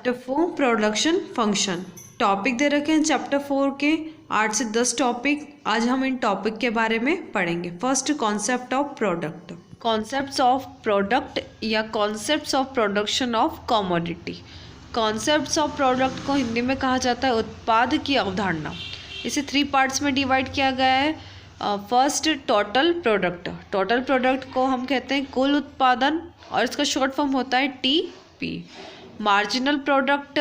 Chapter 4 production function topic दे रखे हैं chapter 4 के 8 से 10 टॉपिक। आज हम इन टॉपिक के बारे में पढ़ेंगे। First, concept of product. Concepts of product या concepts of production of commodity. Concepts of product को हिंदी में कहा जाता है उत्पाद की अवधारणा। इसे 3 पार्ट्स में डिवाइड किया गया है। First, total product. Total product को हम कहते हैं कुल उत्पादन और इसका शॉर्ट फॉर्म होता है TP। मार्जिनल प्रोडक्ट,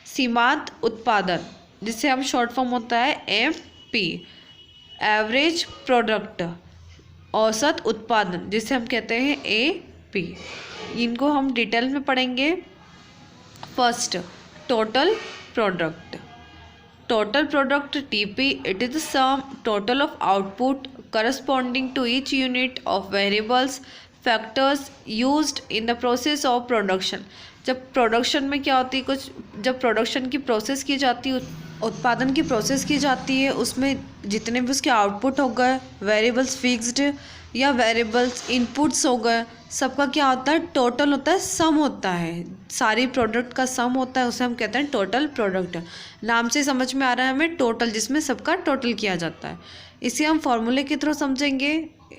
सीमांत उत्पादन जिसे हम शॉर्ट फॉर्म होता है MP। एवरेज प्रोडक्ट, औसत उत्पादन जिसे हम कहते हैं AP। इनको हम डिटेल में पढ़ेंगे। First, total product. Total product TP, it is the sum total of output corresponding to each unit of variables factors used in the process of production। जब प्रोडक्शन में क्या होती है, जब प्रोडक्शन की प्रोसेस की जाती है, उत्पादन की प्रोसेस की जाती है, उसमें जितने भी उसके आउटपुट हो गए, वेरिएबल्स फिक्स्ड या वेरिएबल्स इनपुट्स हो गए, सबका क्या होता है, टोटल होता है, सम होता है। सारी प्रोडक्ट का सम होता है, उसे हम कहते हैं टोटल प्रोडक्ट। नाम से समझ में आ रहा है हमें, टोटल जिसमें सबका टोटल किया जाता है। इसे हम फॉर्मूले के थ्रू समझेंगे।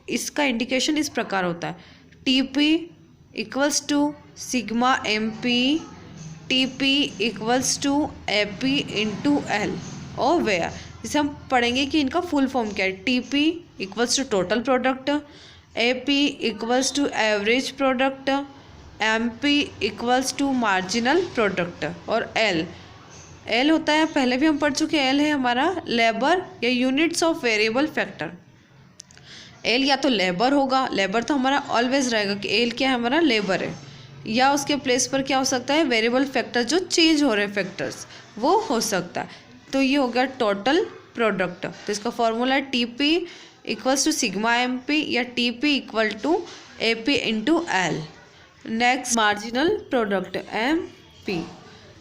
इसका इंडिकेशन इस प्रकार होता है, TP equals to sigma MP, TP equals to AP into L और वेयर। इसे हम पढ़ेंगे कि इनका फुल फॉर्म क्या है। TP equals to total product, AP equals to average product, MP equals to marginal product और L होता है, पहले भी हम पढ़ चुके हैं, L है हमारा लेबर या units of variable factor. L या तो लेबर होगा, लेबर तो हमारा ऑलवेज रहेगा कि L क्या है, हमारा लेबर है, या उसके प्लेस पर क्या हो सकता है, वेरिएबल फैक्टर जो चेंज हो रहे हैं फैक्टर्स, वो हो सकता है। तो ये हो गया टोटल प्रोडक्ट। तो इसका फॉर्मूला है TP equals to sigma MP या TP equal to AP into L। Next, marginal product MP।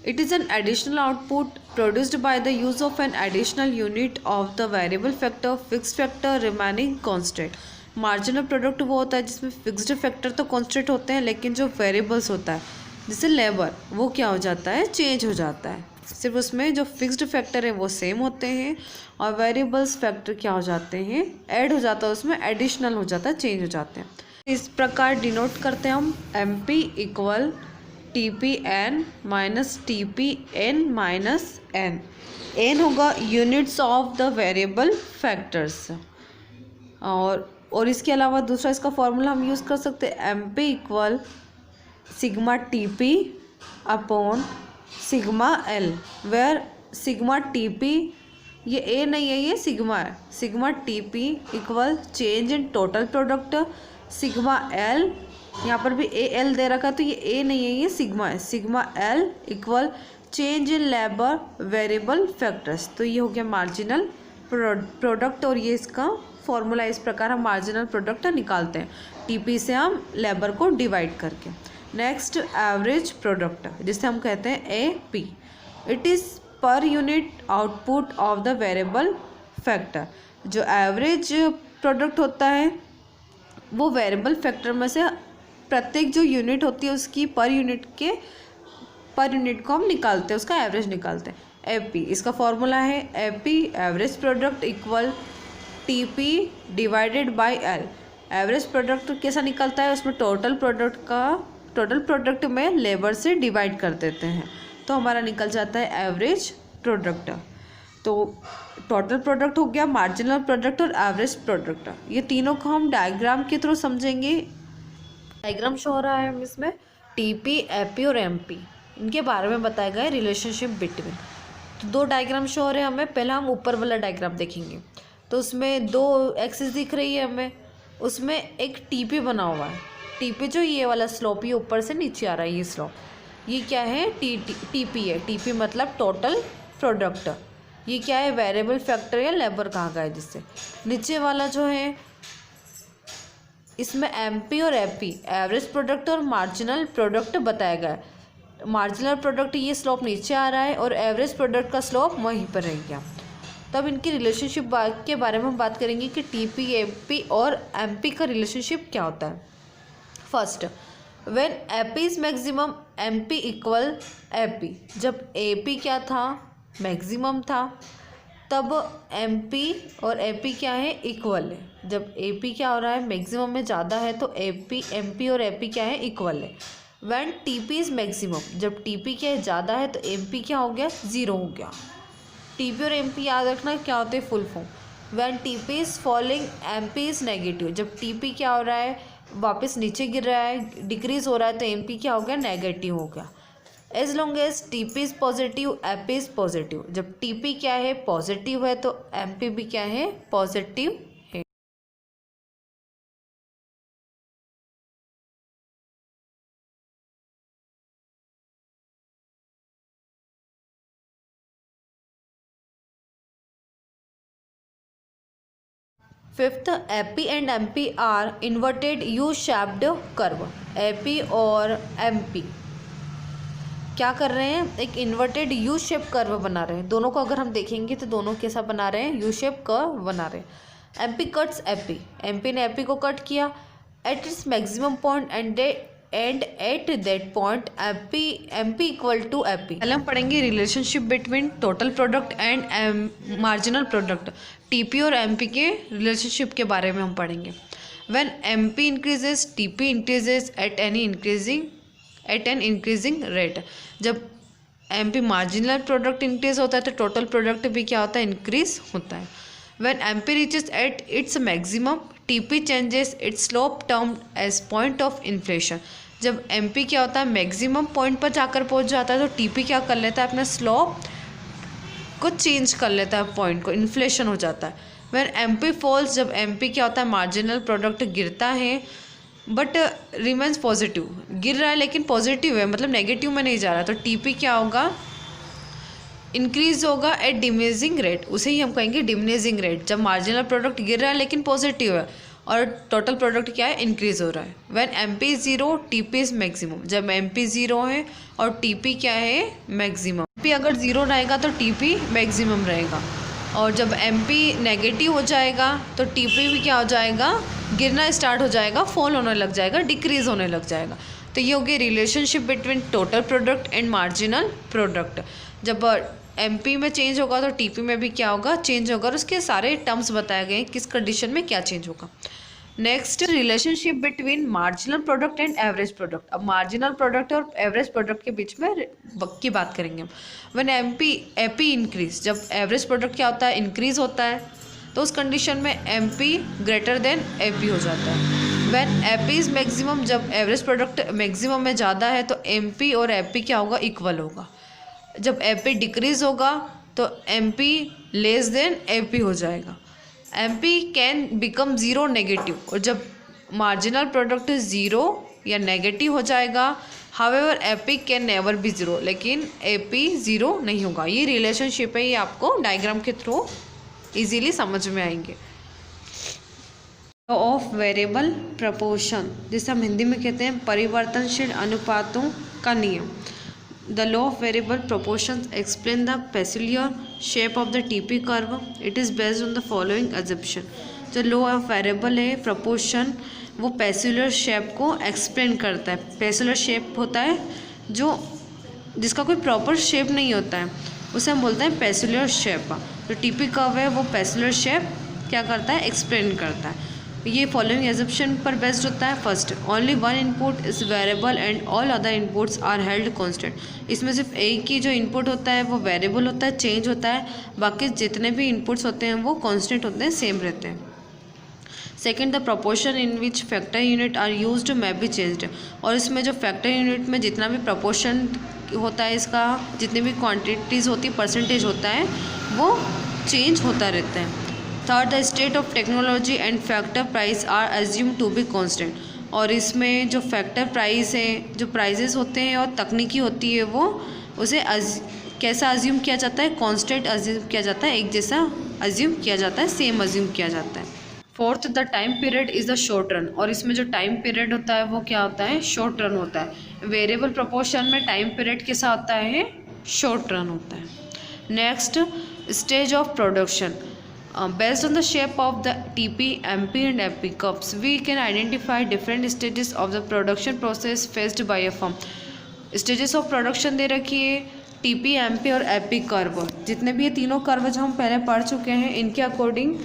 It is an additional output produced by the use of an additional unit of the variable factor, fixed factor remaining constant। Marginal product वो होता है जिसमें fixed factor तो constant होते हैं, लेकिन जो variables होता है जैसे लेबर, वो क्या हो जाता है, चेंज हो जाता है। सिर्फ उसमें जो फिक्स्ड फैक्टर है वो सेम होते हैं और वेरिएबल्स फैक्टर क्या हो जाते हैं, ऐड हो जाता है, उसमें एडिशनल हो जाता है, चेंज हो जाते हैं। इस प्रकार डिनोट करते हैं हम MP equal TPN minus TPN minus N। N होगा units of the variable factors. और इसके अलावा दूसरा इसका फॉर्मूला हम यूज़ कर सकते हैं, MP equal sigma TP upon sigma L, where sigma TP ये A नहीं है, ये सिग्मा है। Sigma TP equal change in total product, sigma L यहाँ पर भी AL दे रखा, तो ये A नहीं है, ये सिग्मा है। Sigma L equal change in labour variable factors. तो ये हो गया मार्जिनल प्रोडक्ट और ये इसका फॉर्मूला। इस प्रकार हम मार्जिनल प्रोडक्ट निकालते हैं TP से हम लेबर को डिवाइड करके। नेक्स्ट, एवरेज प्रोडक्ट जिसे हम कहते हैं AP। It is per unit output of the variable factor. जो एवरेज प्रोडक्ट होता है वो वेरिएबल फैक्टर में से प्रत्येक जो यूनिट होती है उसकी पर यूनिट को हम निकालते हैं, उसका एवरेज निकालते हैं, AP। इसका फॉर्मूला है AP average product equal TP divided by L। Average product कैसा निकलता है, उसमें टोटल प्रोडक्ट में लेबर से डिवाइड कर देते हैं, तो हमारा निकल जाता है एवरेज प्रोडक्ट। तो टोटल प्रोडक्ट हो गया, मार्जिनल प्रोडक्ट और एवरेज प्रोडक्ट। ये तीनों को हम डायग्राम के थ्रू समझेंगे। डायग्राम शो हो रहा है हम इसमें, TP, AP और MP, इनके बारे में बताया गया है रिलेशनशिप बिटवीन। तो 2 डायग्राम शो हो रहे हैं हमें। पहला हम ऊपर वाला डायग्राम देखेंगे, तो उसमें 2 एक्सिस दिख रही है हमें, उसमें एक TP बना हुआ है। TP जो ये वाला स्लोप, ये ऊपर से नीचे आ रहा है, ये स्लोप, ये क्या है, TP है। TP मतलब टोटल प्रोडक्ट। ये क्या है, वेरिएबल फैक्टर या लेबर कहा गया है जिससे। नीचे वाला जो है इसमें MP और AP एवरेज प्रोडक्ट और मार्जिनल प्रोडक्ट बताया गया है। मार्जिनल प्रोडक्ट ये स्लोप नीचे आ रहा है और एवरेज प्रोडक्ट का स्लोप वहीं पर रह गया। तब इनकी रिलेशनशिप के बारे में हम बात करेंगे कि TP, AP और MP का रिलेशनशिप क्या होता है। First, when AP is maximum MP equal AP, जब एपी क्या था, मैक्सिमम था, तब एमपी और एपी क्या है, इक्वल है। जब एपी क्या हो रहा है, मैक्सिमम में ज़्यादा है, तो एमपी और एपी क्या है, इक्वल है। व्हेन टीपी इज़ मैक्सिमम, जब टीपी क्या है, ज़्यादा है, तो एमपी क्या हो गया, ज़ीरो हो गया। टीपी और एमपी याद रखना क्या होते हैं, full form. When TP is falling MP is negative, जब टीपी क्या हो रहा है, वापस नीचे गिर रहा है, डिक्रीज हो रहा है, तो एमपी क्या हो गया, नेगेटिव हो गया। As long as TP is positive AP is positive, जब टीपी क्या है, पॉजिटिव है, तो एमपी भी क्या है, पॉजिटिव है। Fifth, AP and MP are inverted U shaped curve. AP और एमपी क्या कर रहे हैं, एक इन्वर्टेड यू शेप कर्व बना रहे हैं। दोनों को अगर हम देखेंगे तो दोनों कैसा बना रहे हैं, यू शेप कर्व बना रहे हैं। एमपी कट्स एपी, एमपी ने एपी को कट किया at its maximum point and at that point MP equal to AP. पहले हम पढ़ेंगे relationship between total product and marginal product. TP और एमपी के रिलेशनशिप के बारे में हम पढ़ेंगे। When MP increases TP increases at an increasing rate. जब एमपी मार्जिनल प्रोडक्ट इंक्रीज होता है तो टोटल प्रोडक्ट भी क्या होता है, इंक्रीज होता है। When MP reaches at its maximum TP changes its slope term as point of inflection. जब एमपी क्या होता है, मैक्सिमम पॉइंट पर जाकर पहुंच जाता है, तो टीपी क्या कर लेता है, अपना स्लोप को चेंज कर लेता है, पॉइंट को, इन्फ्लेशन हो जाता है। व्हेन एमपी फॉल्स, जब एमपी क्या होता है, मार्जिनल प्रोडक्ट गिरता है बट रिमेन्स पॉजिटिव, गिर रहा है लेकिन पॉजिटिव है, मतलब नेगेटिव में नहीं जा रहा, तो टीपी क्या होगा, इंक्रीज होगा एट डिमिनिशिंग रेट, उसे ही हम कहेंगे डिमिनिशिंग रेट। जब मार्जिनल प्रोडक्ट गिर रहा है लेकिन पॉजिटिव है और टोटल प्रोडक्ट क्या है, इंक्रीज हो रहा है। When MP is zero TP is maximum, जब एमपी जीरो है और टीपी क्या है, मैक्सिमम। एमपी अगर जीरो रहेगा तो टीपी मैक्सिमम रहेगा, और जब एमपी नेगेटिव हो जाएगा तो टीपी भी क्या हो जाएगा, गिरना स्टार्ट हो जाएगा, फॉल होने लग जाएगा, डिक्रीज होने लग जाएगा। तो ये हो गई relationship between total product and marginal product. जब एमपी में चेंज होगा तो टीपी में भी क्या होगा, चेंज होगा, और उसके सारे टर्म्स बताए गए हैं किस कंडीशन में क्या चेंज होगा। Next, relationship between marginal product and average product. अब मार्जिनल प्रोडक्ट और एवरेज प्रोडक्ट के बीच में की बात करेंगे हम। व्हेन एपी इंक्रीज, जब एवरेज प्रोडक्ट क्या होता है, इंक्रीज होता है, तो उस कंडीशन में एमपी ग्रेटर देन एपी हो जाता है। व्हेन एपी इज मैक्सिमम, जब एवरेज प्रोडक्ट मैक्सिमम में ज़्यादा है तो एमपी और एपी क्या होगा, इक्वल होगा। जब एपी डिक्रीज होगा तो एमपी लेस देन एपी हो जाएगा। MP can become zero negative, और जब मार्जिनल प्रोडक्ट ज़ीरो या नेगेटिव हो जाएगा, however AP can never be zero, लेकिन एपी ज़ीरो नहीं होगा। ये रिलेशनशिप है, ये आपको डायग्राम के थ्रू इजीली समझ में आएंगे। लॉ ऑफ वेरिएबल प्रपोर्शन, जिसे हम हिंदी में कहते हैं परिवर्तनशील अनुपातों का नियम। The law of variable proportions explain the peculiar shape of the TP curve. It is based on the following assumption. जो लॉ ऑफ वेरिएबल है proportion, वो पेक्यूलियर शेप को एक्सप्लेन करता है। पेक्यूलियर शेप होता है जो जिसका कोई प्रॉपर शेप नहीं होता है, उसे हम बोलते हैं पेक्यूलियर शेप। जो टीपी कर्व है वो पेक्यूलियर शेप क्या करता है, एक्सप्लेन करता है। ये फॉलोइंग एजम्पशन पर बेस्ड होता है। First, only one input is variable and all other inputs are held constant. इसमें सिर्फ एक ही जो इनपुट होता है वो वेरिएबल होता है, चेंज होता है, बाकी जितने भी इनपुट्स होते हैं वो कांस्टेंट होते हैं, सेम रहते हैं। Second, the proportion in which factor unit are used may be changed. और इसमें जो फैक्टर यूनिट में जितना भी प्रोपोर्शन होता है, इसका जितनी भी क्वान्टिटीज़ होती है, परसेंटेज होता है, वो चेंज होता रहता है। Third, the state of technology and factor price are assume to be constant. और इसमें जो फैक्टर प्राइस है, जो प्राइजेस होते हैं और तकनीकी होती है, वो उसे कैसा अज्यूम किया जाता है, कांस्टेंट अज्यूम किया जाता है, एक जैसा अज्यूम किया जाता है, सेम अज्यूम किया जाता है। Fourth, the time period is the short run. और इसमें जो टाइम पीरियड होता है वो क्या होता है, शॉर्ट रन होता है। वेरिएबल प्रोपोर्शन में टाइम पीरियड कैसा होता है, शॉर्ट रन होता है। Next, stage of production. Based on the shape of the TP, MP and AP curves, we can identify different stages of the production process faced by a firm. Stages of production दे रखी है, TP, MP और AP curve, जितने भी ये तीनों curve जो हम पहले पढ़ चुके हैं, इनके अकॉर्डिंग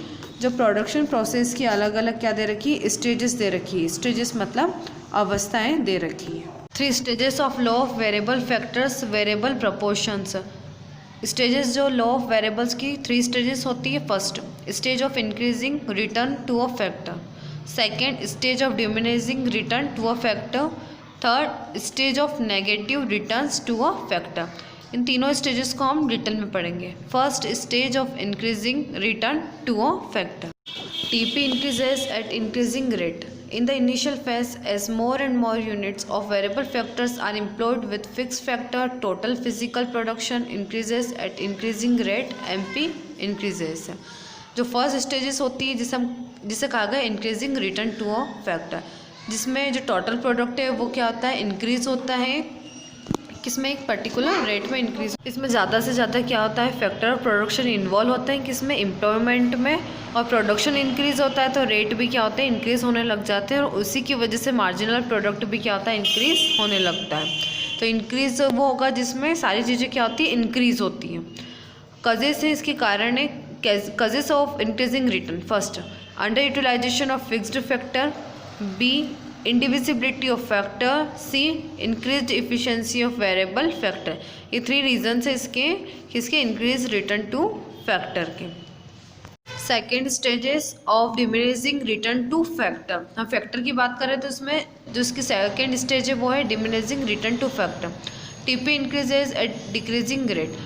जो प्रोडक्शन प्रोसेस की अलग अलग क्या दे रखी है, स्टेजेस दे रखी है। स्टेजेस मतलब अवस्थाएं दे रखी है। 3 stages of law of variable factors, variable proportions. Stages जो लॉ ऑफ वेरिएबल्स की 3 स्टेजेस होती है। First stage of increasing return to a factor, second stage of diminishing return to a factor, third stage of negative returns to a factor. इन तीनों stages को हम detail में पढ़ेंगे। First stage of increasing return to a factor. TP increases at increasing rate. In the initial phase, as more and more units of variable factors are employed with fixed factor, total physical production increases at increasing rate, MP increases. जो first stages होती है जिसे कहा गया increasing return to a factor, जिसमें जो total product है वो क्या होता है, इंक्रीज होता है, किसमें एक पर्टिकुलर रेट में इंक्रीज। इसमें ज़्यादा से ज़्यादा क्या होता है, फैक्टर ऑफ प्रोडक्शन इन्वॉल्व होते हैं, किसमें, एम्प्लॉयमेंट में। और प्रोडक्शन इंक्रीज होता है तो रेट भी क्या होता है, इंक्रीज होने लग जाते हैं, और उसी की वजह से मार्जिनल प्रोडक्ट भी क्या होता है, इंक्रीज होने लगता है। तो इंक्रीज वो होगा जिसमें सारी चीज़ें क्या होती है, इंक्रीज होती हैं। कजेस है इसके कारण है, causes of increasing return. First under utilisation of fixed factor, B indivisibility of factor, C increased efficiency of variable factor. ये 3 रीजन्स है इसके किसके, इंक्रीज रिटर्न टू फैक्टर के। Second stages of diminishing return to factor. हम factor की बात करें तो उसमें जो इसकी सेकेंड स्टेज है वो है diminishing return to factor. TP increases at decreasing rate.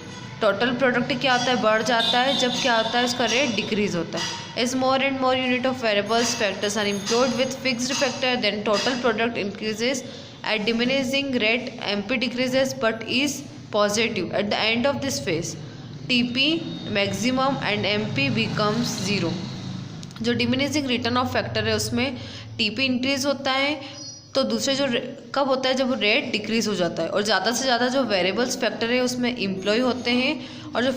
Total product क्या होता है, बढ़ जाता है जब क्या होता है, उसका रेट डिक्रीज होता है। As more and more unit of variables factors are employed with fixed factor, then total product increases at diminishing rate, MP decreases but is positive at the end of this phase. TP maximum and MP becomes 0। जो diminishing return of factor है उसमें TP increase होता है, तो दूसरे जो कब होता है, जब रेट डिक्रीज हो जाता है, और ज़्यादा से ज़्यादा जो वेरिएबल्स फैक्टर है उसमें एम्प्लॉय होते हैं, और जो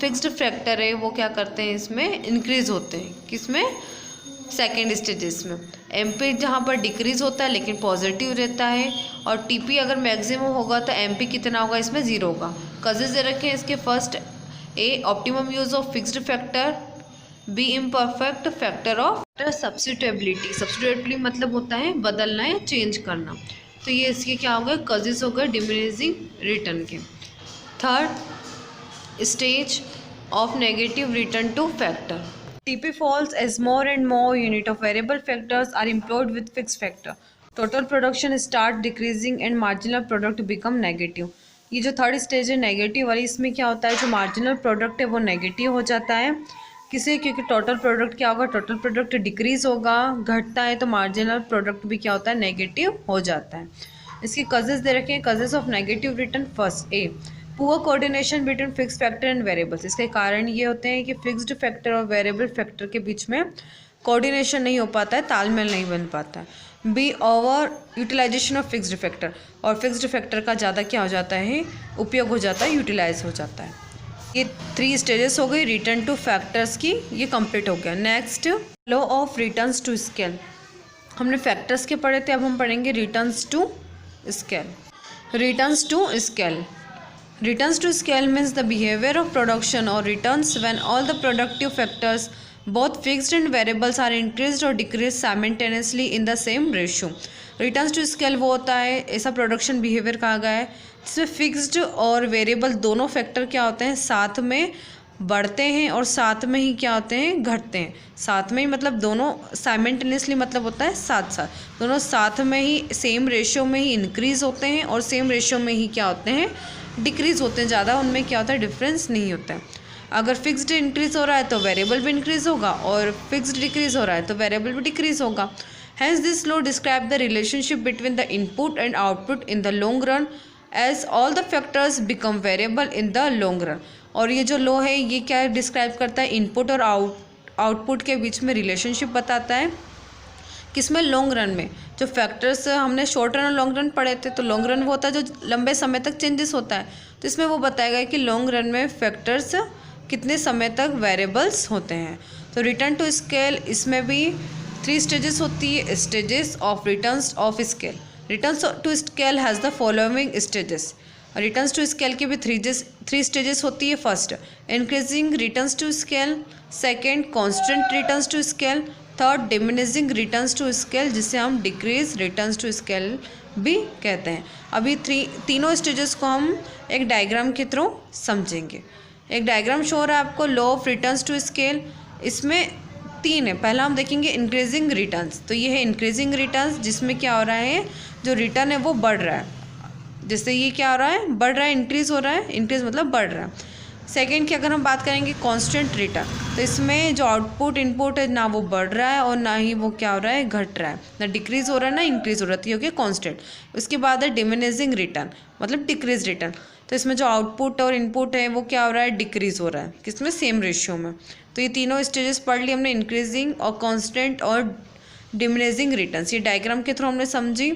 फिक्स्ड फैक्टर है वो क्या करते हैं, इसमें इंक्रीज होते हैं, किसमें, सेकेंड स्टेजेस में। MP जहाँ पर डिक्रीज होता है लेकिन पॉजिटिव रहता है, और TP अगर मैक्सिमम होगा तो MP कितना होगा, इसमें 0 होगा। कजेस दे रखे हैं इसके। First A optimum use of fixed factor, B imperfect factor of substitutability. Substitutability मतलब होता है बदलना या चेंज करना, तो ये इसके क्या हो गए, कजेस हो गए डिमिनिशिंग रिटर्न के। Third stage of negative return to factor. TP falls as more and more unit of variable factors are employed with fixed factor. Total production start decreasing and marginal product become negative. ये जो third stage है negative वाली, इसमें क्या होता है, जो marginal product है वो नेगेटिव हो जाता है, किसे, क्योंकि टोटल प्रोडक्ट क्या होगा, टोटल प्रोडक्ट डिक्रीज होगा, घटता है, तो मार्जिनल प्रोडक्ट भी क्या होता है, नेगेटिव हो जाता है। इसके कजेस दे रखे हैं। Causes of negative return. First a poor coordination between fixed factor and variables. इसके कारण ये होते हैं कि फिक्स्ड फैक्टर और वेरिएबल फैक्टर के बीच में कोऑर्डिनेशन नहीं हो पाता है, तालमेल नहीं बन पाता है। B over utilization of fixed factor, और फिक्स्ड फैक्टर का ज़्यादा क्या हो जाता है, उपयोग हो जाता है, यूटिलाइज हो जाता है। ये 3 स्टेजेस हो गई रिटर्न टू फैक्टर्स की, ये कंप्लीट हो गया। Next law of returns to scale. हमने फैक्टर्स के पढ़े थे, अब हम पढ़ेंगे returns to scale. Returns to scale. Returns to scale means the behavior of production or returns when all the productive factors, both fixed and variables, are increased or decreased simultaneously in the same ratio. Returns to scale वो होता है, ऐसा production behaviour कहा गया है जिसमें fixed और variable दोनों फैक्टर क्या होते हैं, साथ में बढ़ते हैं और साथ में ही क्या होते हैं, घटते हैं। साथ में ही मतलब दोनों साइमल्टेनियसली मतलब होता है साथ साथ, दोनों साथ में ही सेम रेशियो में ही इंक्रीज होते हैं और सेम रेशियो में ही क्या होते हैं, डिक्रीज़ होते हैं। ज़्यादा उनमें क्या होता है, डिफरेंस नहीं होता है। अगर फिक्स्ड इंक्रीज़ हो रहा है तो वेरिएबल भी इंक्रीज़ होगा, और फिक्स्ड डिक्रीज़ हो रहा है तो वेरिएबल भी डिक्रीज़ होगा। Hence this law describe the relationship between the input and output in the long run as all the factors become variable in the long run. और ये जो लॉ है ये क्या डिस्क्राइब करता है, इनपुट और आउटपुट के बीच में रिलेशनशिप बताता है, किसमें, लॉन्ग रन में। जो फैक्टर्स हमने शॉर्ट रन और लॉन्ग रन पढ़े थे, तो लॉन्ग रन वो होता है जो लंबे समय तक चेंजेस होता है, तो इसमें वो बताया गया कि लॉन्ग रन में फैक्टर्स कितने समय तक वेरिएबल्स होते हैं। तो रिटर्न टू स्केल, इसमें भी 3 स्टेजेस होती है, stages of returns of scale. Returns to scale has the following stages. Returns to scale की भी 3 स्टेजेस होती है। First, increasing returns to scale. Second, constant returns to scale. Third, diminishing returns to scale, जिसे हम decrease returns to scale भी कहते हैं। अभी तीनों स्टेजेस को हम एक डायग्राम के थ्रू समझेंगे। एक डायग्राम शो हो रहा है आपको, law of returns to scale. इसमें 3 है। पहला हम देखेंगे इंक्रीजिंग रिटर्न्स। तो ये है इंक्रीजिंग रिटर्न्स, जिसमें क्या हो रहा है, जो रिटर्न है वो बढ़ रहा है। जैसे ये क्या हो रहा है, बढ़ रहा है, इंक्रीज़ हो रहा है। इंक्रीज़ मतलब बढ़ रहा है। सेकेंड की अगर हम बात करेंगे कांस्टेंट रिटर्न, तो इसमें जो आउटपुट इनपुट है ना वो बढ़ रहा है और ना ही वो क्या हो रहा है, घट रहा है। ना डिक्रीज़ हो रहा है ना इंक्रीज़ हो रहा है, तो ये हो गया कांस्टेंट। उसके बाद है डिमिनिशिंग रिटर्न, मतलब डिक्रीज रिटर्न। तो इसमें जो आउटपुट और इनपुट है वो क्या हो रहा है, डिक्रीज़ हो रहा है। किसमें, सेम रेशियो में। तो ये तीनों स्टेजेस पढ़ ली हमने, इंक्रीजिंग और कांस्टेंट और डिमिनिशिंग रिटर्न्स। ये डायग्राम के थ्रू हमने समझी।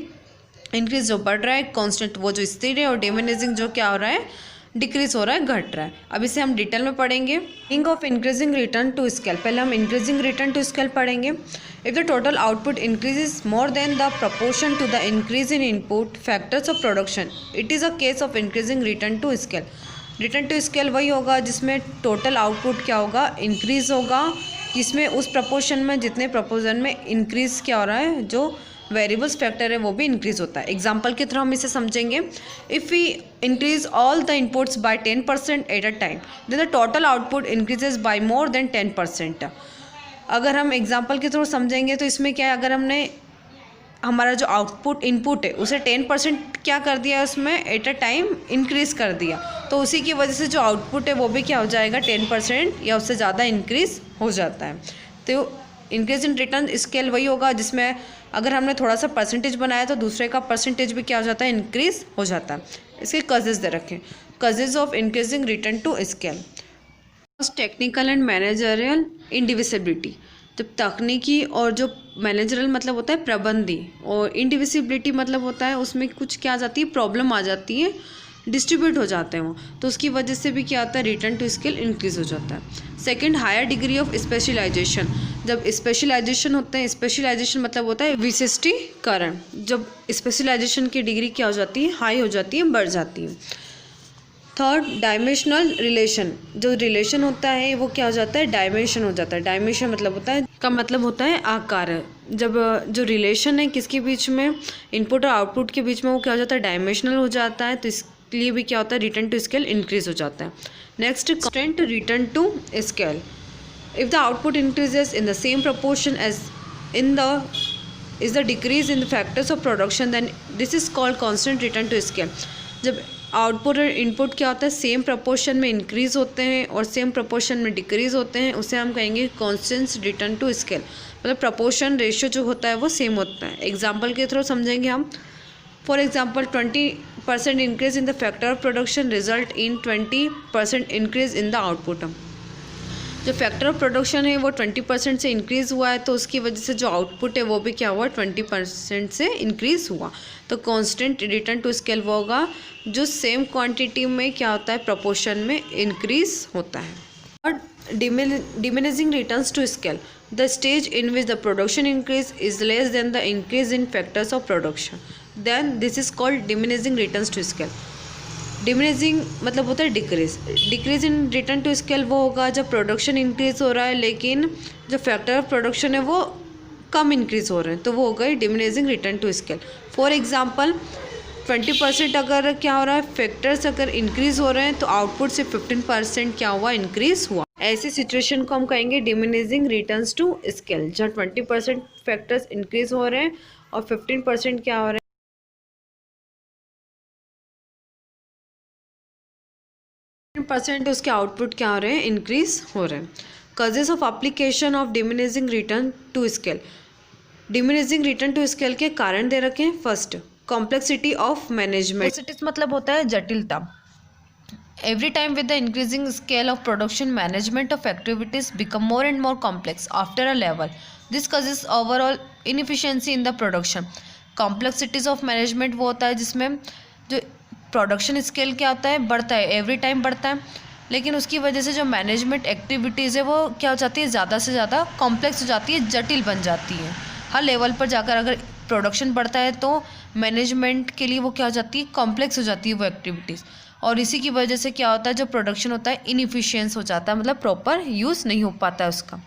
इंक्रीज जो बढ़ रहा है, कांस्टेंट वो जो स्थिर है, और डिमिनिशिंग जो क्या हो रहा है, डिक्रीज हो रहा है, घट रहा है। अब इसे हम डिटेल में पढ़ेंगे। Meaning of increasing return to scale, पहले हम इंक्रीजिंग रिटर्न टू स्केल पढ़ेंगे। If the total output increases more than the proportion to the increase in input factors of production, it is a case of increasing return to scale. Return to scale वही होगा जिसमें total output क्या होगा, increase होगा, जिसमें उस proportion में, जितने प्रपोजन में इंक्रीज क्या हो रहा है, जो वेरिएबल्स फैक्टर है वो भी इंक्रीज होता है। एग्जाम्पल के थ्रू हम इसे समझेंगे। If we increase all the inputs by 10% at a time, then the total output increases by more than 10%। अगर हम एग्जाम्पल के थ्रू समझेंगे तो इसमें क्या है, अगर हमने हमारा जो आउटपुट इनपुट है उसे 10% क्या कर दिया, उसमें एट अ टाइम इंक्रीज़ कर दिया, तो उसी की वजह से जो आउटपुट है वो भी क्या हो जाएगा, 10% या उससे ज़्यादा इंक्रीज़ हो जाता है। तो इंक्रीज इन रिटर्न स्केल वही होगा जिसमें अगर हमने थोड़ा सा परसेंटेज बनाया तो दूसरे का परसेंटेज भी क्या हो जाता है, इंक्रीज हो जाता है। इसके कजेज दे रखें, causes of increasing return to scale. Technical and managerial indivisibility, जब तकनीकी और जो मैनेजरल मतलब होता है प्रबंधी, और इंडिविजिबिलिटी मतलब होता है उसमें कुछ क्या आ जाती है, प्रॉब्लम आ जाती है, डिस्ट्रीब्यूट हो जाते हैं वो, तो उसकी वजह से भी क्या आता है, रिटर्न टू स्केल इंक्रीज हो जाता है। Second, higher degree of specialization, जब स्पेशलाइजेशन होते हैं, स्पेशलाइजेशन मतलब होता है विशिष्टीकरण, जब स्पेशलाइजेशन की डिग्री क्या हो जाती है, हाई हो जाती है, बढ़ जाती है। थर्ड, डायमेंशनल रिलेशन, जो रिलेशन होता है वो क्या हो जाता है, डायमेंशन हो जाता है। डायमेंशन मतलब होता है, का मतलब होता है आकार। जब जो रिलेशन है किसके बीच में, इनपुट और आउटपुट के बीच में, वो क्या हो जाता है, डायमेंशनल हो जाता है, तो इसलिए भी क्या होता है, रिटर्न टू स्केल इंक्रीज हो जाता है। Next, constant return to scale, if the output increases in the same proportion as in the is the decrease in the factors of production, then this is called constant return to scale. जब output और input क्या होता है, same proportion में increase होते हैं और same proportion में डिक्रीज होते हैं, उसे हम कहेंगे कांस्टेंट रिटर्न टू स्केल। मतलब प्रपोर्शन रेशियो जो होता है वो सेम होता है। एग्जांपल के थ्रू समझेंगे हम। For example 20% increase in the factor of production result in 20% increase in the output. जो फैक्टर ऑफ प्रोडक्शन है वो 20% से इंक्रीज़ हुआ है, तो उसकी वजह से जो आउटपुट है वो भी क्या हुआ, 20% से इंक्रीज़ हुआ। तो कांस्टेंट रिटर्न टू स्केल वो होगा जो सेम क्वांटिटी में क्या होता है, प्रोपोर्शन में इंक्रीज़ होता है। और diminishing returns to scale, the stage in which the production increase is less than the increase in factors of production, then this is called diminishing returns to scale. Diminishing मतलब होता है decrease. Decrease in return to scale वो होगा जब production increase हो रहा है लेकिन जो फैक्टर ऑफ प्रोडक्शन है वो कम इंक्रीज हो रहे हैं, तो वो हो गई diminishing return to scale. For example 20% अगर क्या हो रहा है, फैक्टर्स अगर इंक्रीज हो रहे हैं तो आउटपुट से 15% क्या हुआ, इंक्रीज हुआ। ऐसी सिचुएशन को हम कहेंगे डिमिनिशिंग रिटर्न्स टू स्केल, जहाँ 20% फैक्टर्स इंक्रीज हो रहे हैं और 15% क्या हो रहे हैं, 15% उसके आउटपुट क्या हो रहे हैं, इंक्रीज हो रहे हैं। Causes of application of diminishing return to scale. Diminishing return to scale के कारण दे रखे हैं। First, complexity of management. Complexity मतलब होता है जटिलता। Every time with the increasing scale of production, management of activities become more and more complex after a level. This causes overall inefficiency in the production. Complexities of management वो होता है जिसमें जो production scale क्या होता है, बढ़ता है, एवरी टाइम बढ़ता है। लेकिन उसकी वजह से जो मैनेजमेंट एक्टिविटीज़ है वो क्या हो जाती है, ज़्यादा से ज़्यादा कॉम्प्लेक्स हो जाती है, जटिल बन जाती है। हर लेवल पर जाकर अगर प्रोडक्शन बढ़ता है तो मैनेजमेंट के लिए वो क्या हो जाती है, कॉम्प्लेक्स हो जाती है वो एक्टिविटीज़। और इसी की वजह से क्या होता है, जो प्रोडक्शन होता है इनएफिशिएंस हो जाता है, मतलब प्रॉपर यूज़ नहीं हो पाता है उसका,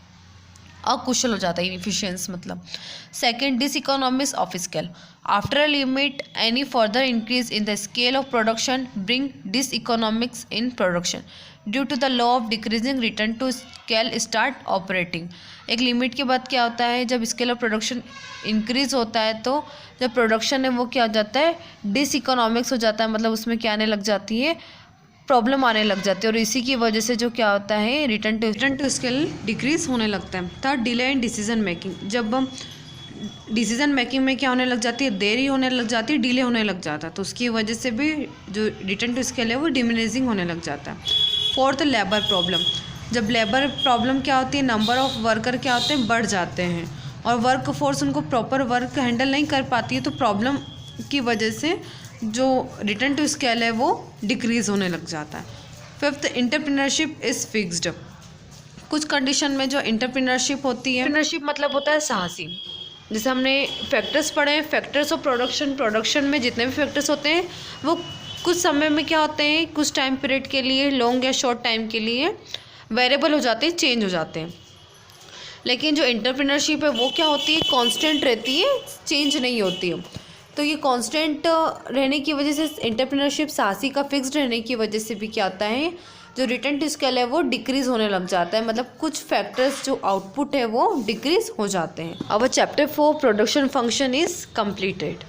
अकुशल हो जाता है इनएफिशिएंस मतलब। Second, diseconomics of scale. After a limit any further increase in the scale of production bring diseconomics in production due to the law of decreasing return to scale start operating. एक limit के बाद क्या होता है, जब scale of production increase होता है तो जब प्रोडक्शन है वो क्या हो जाता है, डिसइकोनॉमिक्स हो जाता है, मतलब उसमें क्या आने लग जाती है, प्रॉब्लम आने लग जाती है। और इसी की वजह से जो क्या होता है, रिटर्न टू स्केल डिक्रीज होने लगता है। Third, delay in decision making. जब हम डिसीजन मेकिंग में क्या होने लग जाती है, देरी होने लग जाती है, डिले होने लग जाता है, तो उसकी वजह से भी जो रिटर्न टू स्केल है वो डिमिनिशिंग होने लग जाता है। Fourth, labour problem. जब लेबर प्रॉब्लम क्या होती है, नंबर ऑफ वर्कर क्या होते हैं, बढ़ जाते हैं और वर्क फोर्स उनको प्रॉपर वर्क हैंडल नहीं कर पाती है, तो प्रॉब्लम की वजह से जो रिटर्न टू स्केल है वो डिक्रीज़ होने लग जाता है। Fifth, entrepreneurship is fixed. कुछ कंडीशन में जो एंटरप्रेन्योरशिप होती है, एंटरप्रेन्योरशिप मतलब होता है साहसी। जैसे हमने फैक्टर्स पढ़े हैं, फैक्टर्स ऑफ प्रोडक्शन में जितने भी फैक्टर्स होते हैं वो कुछ समय में क्या होते हैं, कुछ टाइम पीरियड के लिए, लॉन्ग या शॉर्ट टाइम के लिए वेरिएबल हो जाते हैं, चेंज हो जाते हैं। लेकिन जो एंटरप्रेन्योरशिप है वो क्या होती है, कांस्टेंट रहती है, चेंज नहीं होती है। तो ये कांस्टेंट रहने की वजह से एंटरप्रेन्योरशिप साहसी का फिक्स्ड रहने की वजह से भी क्या होता है, जो रिटर्न टू स्केल है वो डिक्रीज होने लग जाता है, मतलब कुछ फैक्टर्स जो आउटपुट है वो डिक्रीज हो जाते हैं। अब chapter 4 production function is completed.